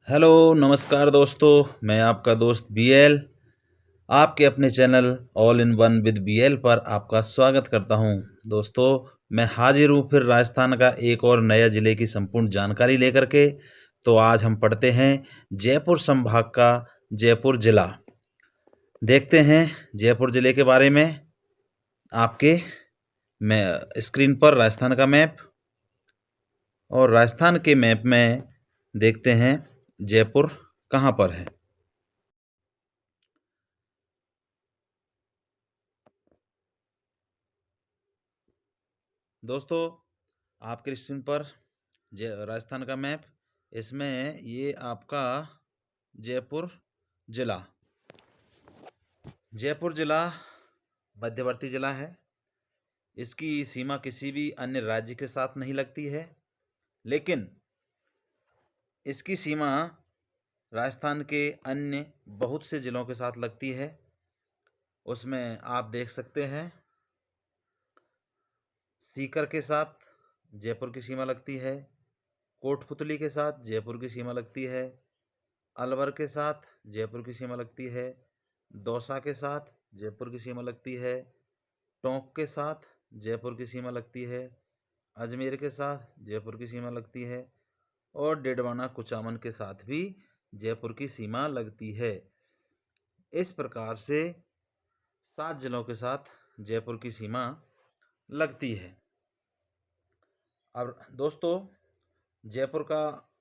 Hello नमस्कार दोस्तों। मैं आपका दोस्त बीएल आपके अपने channel all in one with BL पर आपका स्वागत करता हूं। दोस्तों, मैं हाजिर हूं फिर राजस्थान का एक और नया ज़िले की संपूर्ण जानकारी लेकर के। तो आज हम पढ़ते हैं जयपुर संभाग का जयपुर ज़िला। देखते हैं जयपुर ज़िले के बारे में। आपके मैं स्क्रीन पर राजस्थान का मैप, और राजस्थान के मैप में देखते हैं जयपुर कहाँ पर है। दोस्तों, आपके स्क्रीन पर राजस्थान का मैप, इसमें ये आपका जयपुर जिला। जयपुर जिला मध्यवर्ती जिला है। इसकी सीमा किसी भी अन्य राज्य के साथ नहीं लगती है, लेकिन इसकी सीमा राजस्थान के अन्य बहुत से ज़िलों के साथ लगती है। उसमें आप देख सकते हैं सीकर के साथ जयपुर की सीमा लगती है, कोटपुतली के साथ जयपुर की सीमा लगती है, अलवर के साथ जयपुर की सीमा लगती है, दौसा के साथ जयपुर की सीमा लगती है, टोंक के साथ जयपुर की सीमा लगती है, अजमेर के साथ जयपुर की सीमा लगती है, और डेडवाना कुचामन के साथ भी जयपुर की सीमा लगती है। इस प्रकार से 7 जिलों के साथ जयपुर की सीमा लगती है। अब दोस्तों, जयपुर का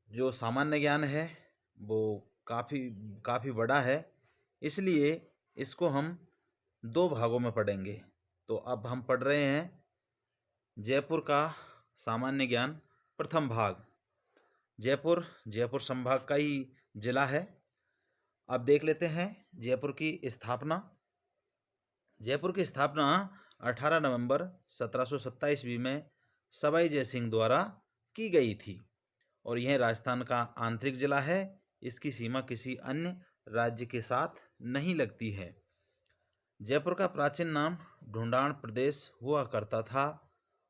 जो सामान्य ज्ञान है वो काफ़ी बड़ा है, इसलिए इसको हम 2 भागों में पढ़ेंगे। तो अब हम पढ़ रहे हैं जयपुर का सामान्य ज्ञान प्रथम भाग। जयपुर संभाग का ही जिला है। अब देख लेते हैं जयपुर की स्थापना। जयपुर की स्थापना 18 नवंबर 1727 ईस्वी में सवाई जय सिंह द्वारा की गई थी, और यह राजस्थान का आंतरिक जिला है। इसकी सीमा किसी अन्य राज्य के साथ नहीं लगती है। जयपुर का प्राचीन नाम ढूंढाड़ प्रदेश हुआ करता था,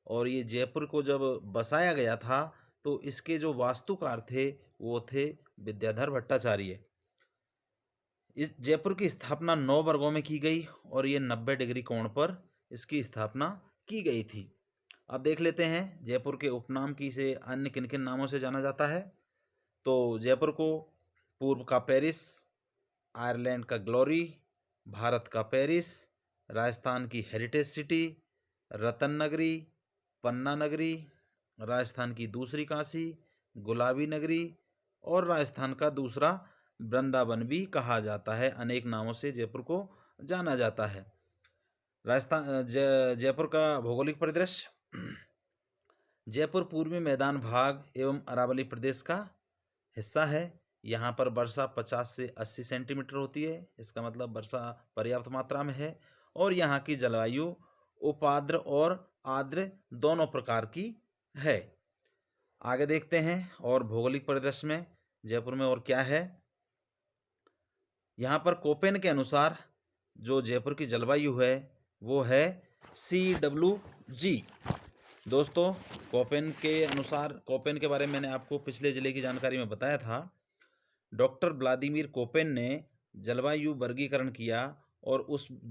और ये जयपुर को जब बसाया गया था तो इसके जो वास्तुकार थे वो थे विद्याधर भट्टाचार्य। इस जयपुर की स्थापना 9 वर्गों में की गई, और ये 90 डिग्री कोण पर इसकी स्थापना की गई थी। अब देख लेते हैं जयपुर के उपनाम की से अन्य किन किन नामों से जाना जाता है। तो जयपुर को पूर्व का पेरिस, आयरलैंड का ग्लोरी, भारत का पेरिस, राजस्थान की हेरिटेज सिटी, रतन नगरी, पन्ना नगरी, राजस्थान की दूसरी काशी, गुलाबी नगरी, और राजस्थान का दूसरा वृंदावन भी कहा जाता है। अनेक नामों से जयपुर को जाना जाता है। जयपुर का भौगोलिक परिदृश्य। जयपुर पूर्वी मैदान भाग एवं अरावली प्रदेश का हिस्सा है। यहाँ पर वर्षा 50 से 80 सेंटीमीटर होती है। इसका मतलब वर्षा पर्याप्त मात्रा में है, और यहाँ की जलवायु उपाद्र और आर्द्र दोनों प्रकार की है। आगे देखते हैं और भौगोलिक परिदृश्य में जयपुर में और क्या है। यहाँ पर कोपेन के अनुसार जो जयपुर की जलवायु है वो है CWG। दोस्तों, कोपेन के अनुसार, कोपेन के बारे में मैंने आपको पिछले जिले की जानकारी में बताया था। डॉक्टर व्लादिमीर कोपेन ने जलवायु वर्गीकरण किया, और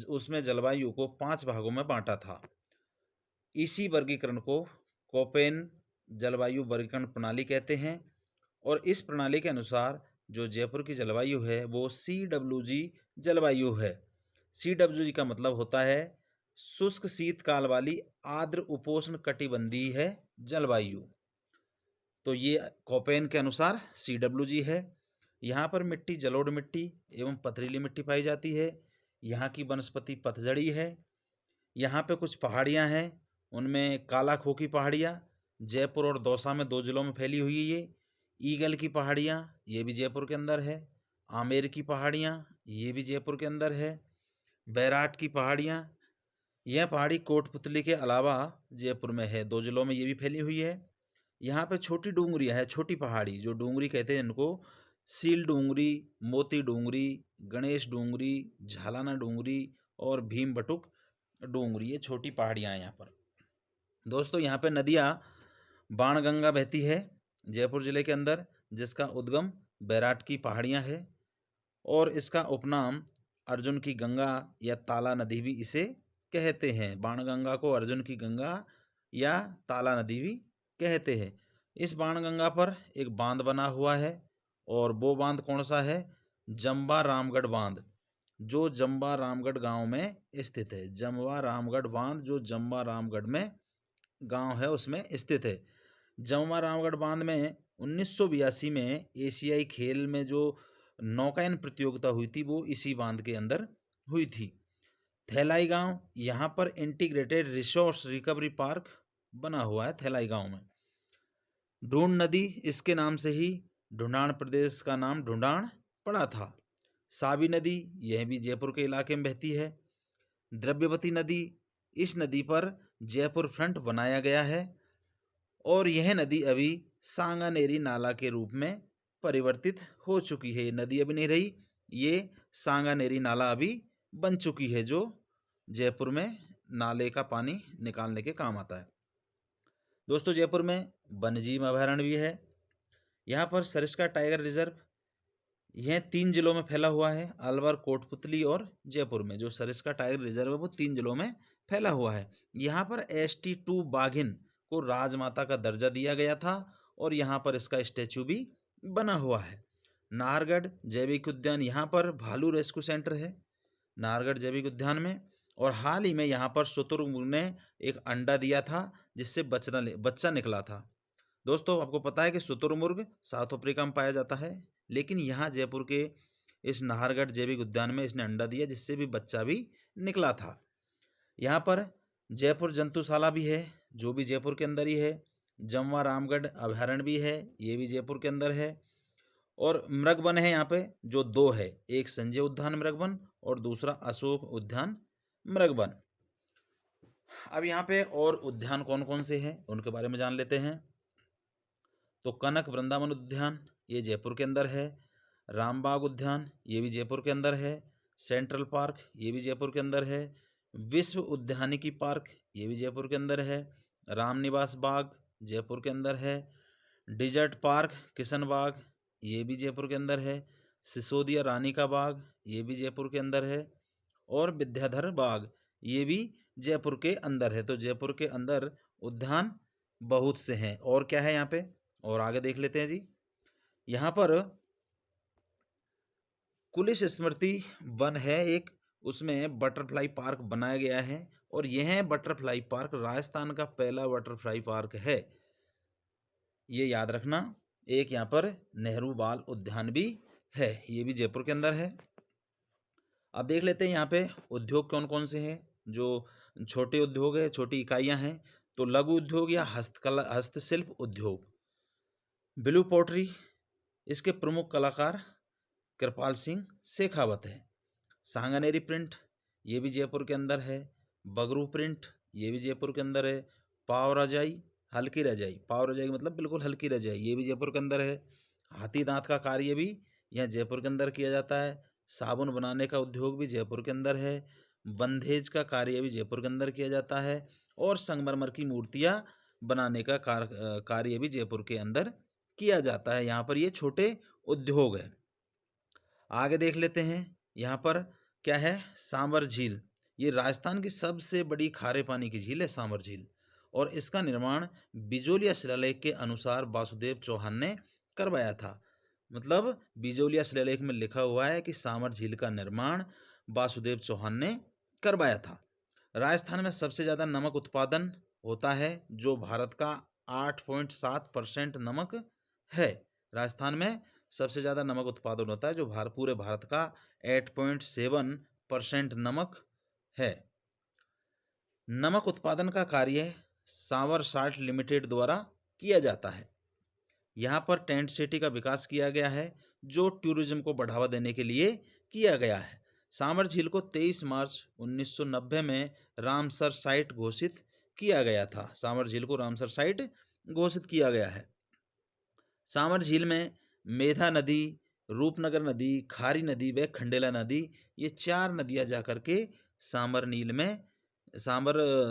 उसमें जलवायु को 5 भागों में बांटा था। इसी वर्गीकरण को कोपेन जलवायु वर्गीकरण प्रणाली कहते हैं, और इस प्रणाली के अनुसार जो जयपुर की जलवायु है वो CWG जलवायु है। CWG का मतलब होता है शुष्क शीतकाल वाली आर्द्र उपोष्ण कटिबंधीय है जलवायु। तो ये कोपेन के अनुसार CWG है। यहाँ पर मिट्टी जलोढ़ मिट्टी एवं पथरीली मिट्टी पाई जाती है। यहाँ की वनस्पति पतझड़ी है। यहाँ पे कुछ पहाड़ियाँ हैं, उनमें काला खोकी पहाड़ियाँ जयपुर और दौसा में 2 जिलों में फैली हुई है। ये ईगल की पहाड़ियाँ, ये भी जयपुर के अंदर है। आमेर की पहाड़ियाँ, ये भी जयपुर के अंदर है। बैराट की पहाड़ियाँ, यह पहाड़ी कोटपुतली के अलावा जयपुर में है। 2 जिलों में ये भी फैली हुई है। यहाँ पे छोटी डूंगरियाँ है, छोटी पहाड़ी जो डूंगरी कहते हैं इनको, सील डूंगरी, मोती डूंगरी, गणेश डूंगरी, झालाना डूंगरी और भीम बटुक डूंगरी, ये छोटी पहाड़ियाँ हैं यहाँ पर। दोस्तों, यहाँ पे नदियाँ बाणगंगा बहती है जयपुर जिले के अंदर, जिसका उद्गम बैराट की पहाड़ियाँ है और इसका उपनाम अर्जुन की गंगा या ताला नदी भी इसे कहते हैं। बाणगंगा को अर्जुन की गंगा या ताला नदी भी कहते हैं। इस बाणगंगा पर एक बांध बना हुआ है और वो बांध कौन सा है? जम्बा रामगढ़ बांध, जो जम्बा रामगढ़ गांव में स्थित है। जम्बा रामगढ़ बांध जो जम्बा रामगढ़ में गांव है उसमें स्थित है। जम्बा रामगढ़ बांध में 1982 में एशियाई खेल में जो नौकायन प्रतियोगिता हुई थी वो इसी बांध के अंदर हुई थी। थैलाई गांव, यहाँ पर इंटीग्रेटेड रिसोर्स रिकवरी पार्क बना हुआ है थैलाई गांव में। ढूंढ नदी, इसके नाम से ही ढूंढान प्रदेश का नाम ढूंढान पड़ा था। साबी नदी, यह भी जयपुर के इलाके में बहती है। द्रव्यवती नदी, इस नदी पर जयपुर फ्रंट बनाया गया है और यह नदी अभी सांगानेरी नाला के रूप में परिवर्तित हो चुकी है। ये नदी अभी नहीं रही, ये सांगानेरी नाला अभी बन चुकी है जो जयपुर में नाले का पानी निकालने के काम आता है। दोस्तों, जयपुर में वन्यजीव अभयारण्य भी है। यहाँ पर सरिस्का टाइगर रिजर्व, यह 3 जिलों में फैला हुआ है, अलवर, कोटपुतली और जयपुर में। जो सरिस्का टाइगर रिजर्व है वो 3 जिलों में फैला हुआ है। यहाँ पर ST2 बाघिन को राजमाता का दर्जा दिया गया था और यहाँ पर इसका स्टैचू भी बना हुआ है। नाहरगढ़ जैविक उद्यान, यहाँ पर भालू रेस्क्यू सेंटर है नाहरगढ़ जैविक उद्यान में। और हाल ही में यहाँ पर शुतुरमुर्ग ने एक अंडा दिया था जिससे बच्चा निकला था। दोस्तों, आपको पता है कि शुतुरमुर्ग साउथ अफ्रीका में पाया जाता है, लेकिन यहाँ जयपुर के इस नाहरगढ़ जैविक उद्यान में इसने अंडा दिया जिससे भी बच्चा भी निकला था। यहाँ पर जयपुर जंतुशाला भी है जो भी जयपुर के अंदर ही है। जमवा रामगढ़ अभयारण्य भी है, ये भी जयपुर के अंदर है। और मृगवन है यहाँ पे जो 2 है, एक संजय उद्यान मृगवन और दूसरा अशोक उद्यान मृगवन। अब यहाँ पे और उद्यान कौन कौन से हैं उनके बारे में जान लेते हैं। तो कनक वृंदावन उद्यान, ये जयपुर के अंदर है। रामबाग उद्यान, ये भी जयपुर के अंदर है। सेंट्रल पार्क, ये भी जयपुर के अंदर है। विश्व उद्यानिकी पार्क, ये भी जयपुर के अंदर है। रामनिवास बाग जयपुर के अंदर है। डिजर्ट पार्क किशन बाग, ये भी जयपुर के अंदर है। सिसोदिया रानी का बाग, ये भी जयपुर के अंदर है। और विद्याधर बाग, ये भी जयपुर के अंदर है। तो जयपुर के अंदर उद्यान बहुत से हैं। और क्या है यहाँ पे, और आगे देख लेते हैं जी। यहाँ पर कुलिश स्मृति वन है एक, उसमें बटरफ्लाई पार्क बनाया गया है और यह बटरफ्लाई पार्क राजस्थान का पहला बटरफ्लाई पार्क है, ये याद रखना। एक यहाँ पर नेहरू बाल उद्यान भी है, ये भी जयपुर के अंदर है। अब देख लेते हैं यहाँ पे उद्योग कौन कौन से हैं। जो छोटे उद्योग है, छोटी इकाइयाँ हैं, तो लघु उद्योग या हस्तशिल्प उद्योग। ब्लू पोट्री, इसके प्रमुख कलाकार कृपाल सिंह शेखावत है। सांगानेरी प्रिंट, ये भी जयपुर के अंदर है। बगरू प्रिंट, ये भी जयपुर के अंदर है। पाव रजाई, हल्की रजाई, पाव रजाई मतलब बिल्कुल हल्की रजाई, ये भी जयपुर के अंदर है। हाथी दांत का कार्य भी यहाँ जयपुर के अंदर किया जाता है। साबुन बनाने का उद्योग भी जयपुर के अंदर है। बंधेज का कार्य भी जयपुर के अंदर किया जाता है। और संगमरमर की मूर्तियाँ बनाने का कार्य भी जयपुर के अंदर किया जाता है। यहाँ पर ये छोटे उद्योग है। आगे देख लेते हैं। यहाँ पर क्या है, सांबर झील, ये राजस्थान की सबसे बड़ी खारे पानी की झील है सांबर झील। और इसका निर्माण बिजोलिया शिलालेख के अनुसार वासुदेव चौहान ने करवाया था। मतलब बिजोलिया शिलालेख में लिखा हुआ है कि सांबर झील का निर्माण वासुदेव चौहान ने करवाया था। राजस्थान में सबसे ज़्यादा नमक उत्पादन होता है जो भारत का 8.7% नमक है। राजस्थान में सबसे ज़्यादा नमक उत्पादन होता है जो पूरे भारत का 8.7% नमक है। नमक उत्पादन का कार्य सांवर साल्ट लिमिटेड द्वारा किया जाता है। यहाँ पर टेंट सिटी का विकास किया गया है जो टूरिज्म को बढ़ावा देने के लिए किया गया है। सांवर झील को 23 मार्च 1990 में रामसर साइट घोषित किया गया था। सांवर झील को रामसर साइट घोषित किया गया है। सांवर झील में मेधा नदी, रूपनगर नदी, खारी नदी व खंडेला नदी, ये 4 नदियाँ जाकर के सांबर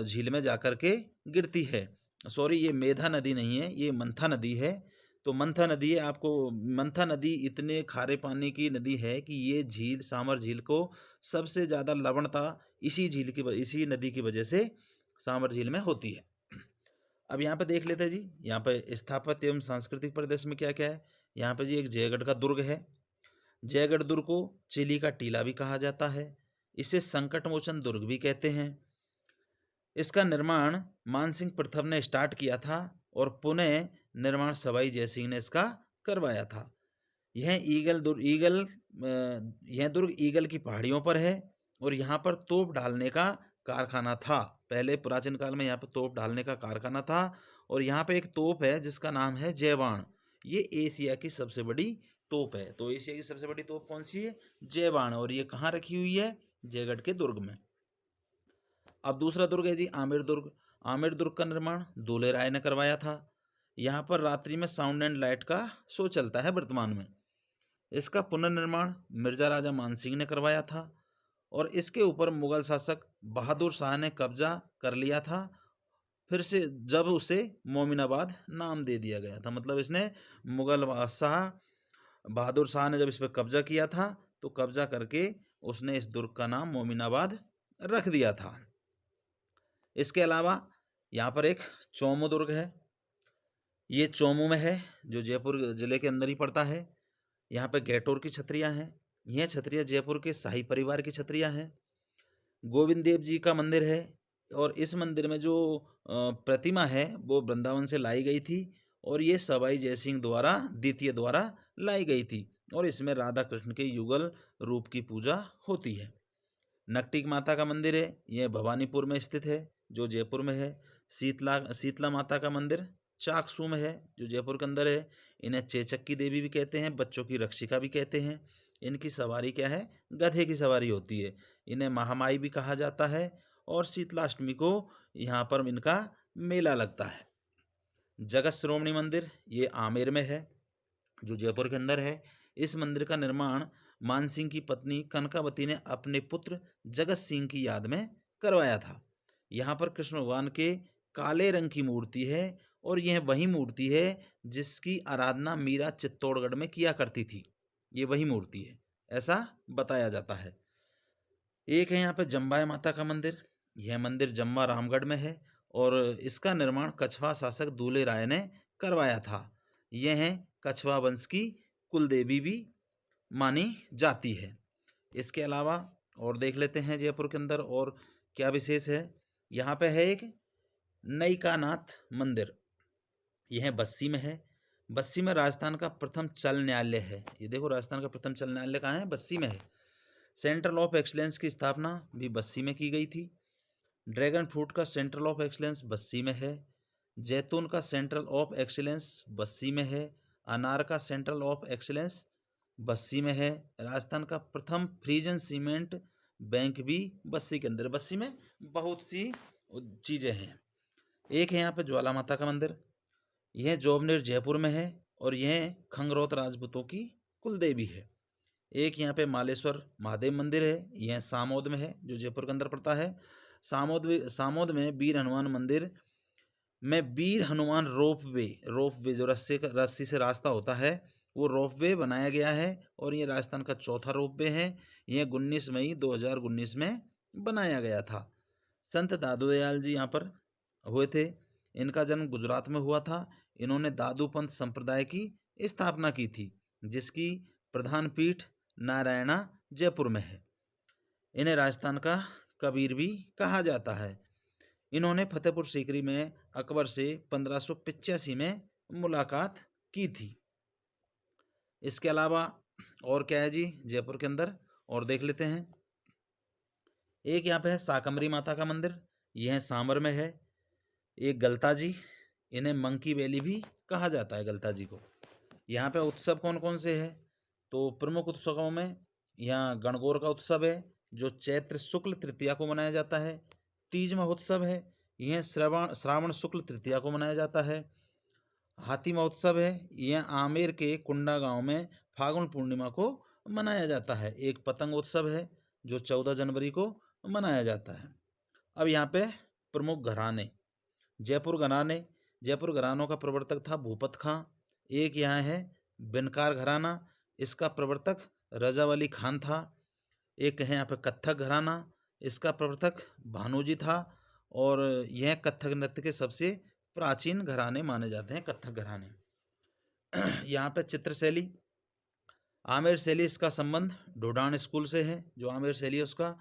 झील में जाकर के गिरती है। सॉरी, ये मेधा नदी नहीं है, ये मंथा नदी है। तो मंथा नदी है, आपको मंथा नदी इतने खारे पानी की नदी है कि ये झील सामर झील को सबसे ज़्यादा लवणता इसी नदी की वजह से सामर झील में होती है। अब यहाँ पे देख लेते हैं जी, यहाँ पे स्थापत्य एवं सांस्कृतिक परिदृश्य में क्या क्या है। यहाँ पे जी एक जयगढ़ का दुर्ग है। जयगढ़ दुर्ग को चिली का टीला भी कहा जाता है। इसे संकट मोचन दुर्ग भी कहते हैं। इसका निर्माण मानसिंह प्रथम ने स्टार्ट किया था और पुनः निर्माण सवाई जयसिंह ने इसका करवाया था। यह दुर्ग ईगल की पहाड़ियों पर है और यहाँ पर तोप डालने का कारखाना था। पहले प्राचीन काल में यहाँ पर तोप डालने का कारखाना था और यहाँ पे एक तोप है जिसका नाम है जयबाण। ये एशिया की सबसे बड़ी तोप है। तो एशिया की सबसे बड़ी तोप कौन सी है? जयबाण। और ये कहाँ रखी हुई है? जयगढ़ के दुर्ग में। अब दूसरा दुर्ग है जी आमेर दुर्ग। आमेर दुर्ग का निर्माण दूल्हे राय ने करवाया था। यहाँ पर रात्रि में साउंड एंड लाइट का शो चलता है वर्तमान में। इसका पुनर्निर्माण मिर्जा राजा मानसिंह ने करवाया था और इसके ऊपर मुगल शासक बहादुर शाह ने कब्जा कर लिया था। फिर से जब उसे मोमिनाबाद नाम दे दिया गया था, मतलब इसने मुगल बादशाह बहादुर शाह ने जब इस पर कब्जा किया था तो कब्जा करके उसने इस दुर्ग का नाम मोमिनाबाद रख दिया था। इसके अलावा यहाँ पर एक चौमू दुर्ग है। ये चौमू में है जो जयपुर जिले के अंदर ही पड़ता है। यहाँ पे गैटोर की छतरियाँ हैं। यह छतरियाँ जयपुर के शाही परिवार की छतरियाँ हैं। गोविंद देव जी का मंदिर है और इस मंदिर में जो प्रतिमा है वो वृंदावन से लाई गई थी और ये सवाई जयसिंह द्वितीय द्वारा लाई गई थी और इसमें राधा कृष्ण के युगल रूप की पूजा होती है। नकटिक माता का मंदिर है, यह भवानीपुर में स्थित है जो जयपुर में है। शीतला माता का मंदिर चाकसू में है जो जयपुर के अंदर है। इन्हें चेचक की देवी भी कहते हैं, बच्चों की रक्षिका भी कहते हैं। इनकी सवारी क्या है? गधे की सवारी होती है। इन्हें महामाई भी कहा जाता है और शीतलाष्टमी को यहाँ पर इनका मेला लगता है। जगत श्रोमणी मंदिर ये आमेर में है जो जयपुर के अंदर है। इस मंदिर का निर्माण मानसिंह की पत्नी कनकावती ने अपने पुत्र जगत सिंह की याद में करवाया था। यहाँ पर कृष्ण भगवान के काले रंग की मूर्ति है और यह वही मूर्ति है जिसकी आराधना मीरा चित्तौड़गढ़ में किया करती थी। ये वही मूर्ति है ऐसा बताया जाता है। एक है यहाँ पे जम्बाई माता का मंदिर। यह मंदिर जम्बा रामगढ़ में है और इसका निर्माण कछवा शासक दूल्हे राय ने करवाया था। यह कछवा वंश की कुलदेवी भी मानी जाती है। इसके अलावा और देख लेते हैं जयपुर के अंदर और क्या विशेष है। यहाँ पे है एक नईकानाथ मंदिर। यह बस्सी में है। बस्सी में राजस्थान का प्रथम चल न्यायालय है। ये देखो राजस्थान का प्रथम चल न्यायालय कहाँ है? बस्सी में है। सेंट्रल ऑफ एक्सलेंस की स्थापना भी बस्सी में की गई थी। ड्रैगन फ्रूट का सेंट्रल ऑफ एक्सलेंस बस्सी में है। जैतून का सेंट्रल ऑफ एक्सीलेंस बस्सी में है। अनार का सेंट्रल ऑफ एक्सीलेंस बस्सी में है। राजस्थान का प्रथम फ्रीजन सीमेंट बैंक भी बस्सी के अंदर। बस्सी में बहुत सी चीज़ें हैं। एक है यहाँ पे ज्वाला माता का मंदिर। यह जोबनेर जयपुर में है और यह खंगरौत राजपूतों की कुलदेवी है। एक यहाँ पे मालेश्वर महादेव मंदिर है। यह सामोद में है जो जयपुर के अंदर पड़ता है। सामोद में वीर हनुमान मंदिर में वीर हनुमान रोपवे जो रस्सी से रास्ता होता है वो रोपवे बनाया गया है और ये राजस्थान का चौथा रोपवे है। यह 19 मई 2019 में बनाया गया था। संत दादू दयाल जी यहाँ पर हुए थे। इनका जन्म गुजरात में हुआ था। इन्होंने दादू पंथ संप्रदाय की स्थापना की थी जिसकी प्रधान पीठ नारायणा जयपुर में है। इन्हें राजस्थान का कबीर भी कहा जाता है। इन्होंने फतेहपुर सीकरी में अकबर से 1585 में मुलाकात की थी। इसके अलावा और क्या है जी जयपुर के अंदर और देख लेते हैं। एक यहाँ पे है साकमरी माता का मंदिर। यह सांबर में है। एक गलता जी, इन्हें मंकी वैली भी कहा जाता है गलता जी को। यहाँ पे उत्सव कौन कौन से है? तो प्रमुख उत्सवों में यहाँ गणगौर का उत्सव है जो चैत्र शुक्ल तृतीया को मनाया जाता है। तीज महोत्सव है, यह श्रावण शुक्ल तृतीया को मनाया जाता है। हाथी महोत्सव है, यह आमेर के कुंडा गांव में फागुन पूर्णिमा को मनाया जाता है। एक पतंग उत्सव है जो 14 जनवरी को मनाया जाता है। अब यहाँ पे प्रमुख घराने जयपुर घरानों का प्रवर्तक था भूपत खां। एक यहाँ है बिनकार घराना, इसका प्रवर्तक रजा वली खान था। एक है यहाँ पे कत्थक घराना, इसका प्रवर्तक भानोजी था। और यह कत्थक नृत्य के सबसे प्राचीन घराने माने जाते हैं, कत्थक घराने। यहाँ पे चित्रशैली, आमेर शैली, इसका संबंध ढोडान स्कूल से है, जो आमेर शैली है उसका।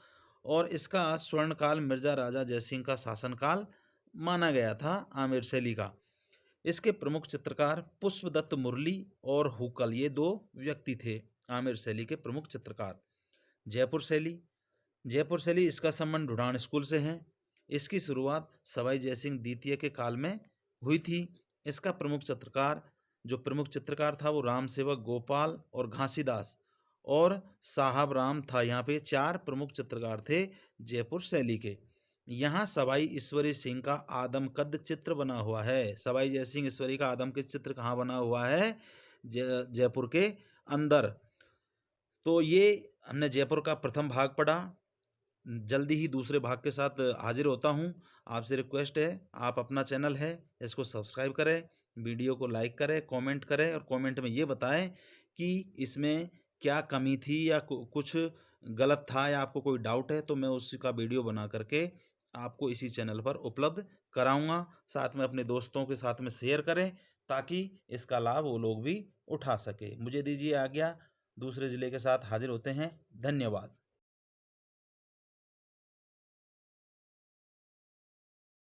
और इसका स्वर्णकाल मिर्जा राजा जयसिंह का शासनकाल माना गया था आमेर शैली का। इसके प्रमुख चित्रकार पुष्पदत्त मुरली और हुकल, ये दो व्यक्ति थे आमेर शैली के प्रमुख चित्रकार। जयपुर शैली, जयपुर शैली, इसका संबंध ढूढ़ान स्कूल से है। इसकी शुरुआत सवाई जयसिंह द्वितीय के काल में हुई थी। इसका प्रमुख चित्रकार था वो राम सेवक गोपाल और घासीदास और साहब राम था। यहाँ पे 4 प्रमुख चित्रकार थे जयपुर शैली के। यहाँ सवाई ईश्वरी सिंह का आदमकद चित्र बना हुआ है। सवाई जयसिंह ईश्वरी का आदमकद चित्र कहाँ बना हुआ है? जयपुर के अंदर। तो ये हमने जयपुर का प्रथम भाग पढ़ा। जल्दी ही दूसरे भाग के साथ हाजिर होता हूँ। आपसे रिक्वेस्ट है, आप अपना चैनल है इसको सब्सक्राइब करें, वीडियो को लाइक करें, कमेंट करें और कमेंट में ये बताएं कि इसमें क्या कमी थी या कुछ गलत था या आपको कोई डाउट है, तो मैं उसका वीडियो बना करके आपको इसी चैनल पर उपलब्ध कराऊंगा। साथ में अपने दोस्तों के साथ में शेयर करें ताकि इसका लाभ वो लोग भी उठा सके। मुझे दीजिए आज्ञा, दूसरे ज़िले के साथ हाजिर होते हैं। धन्यवाद।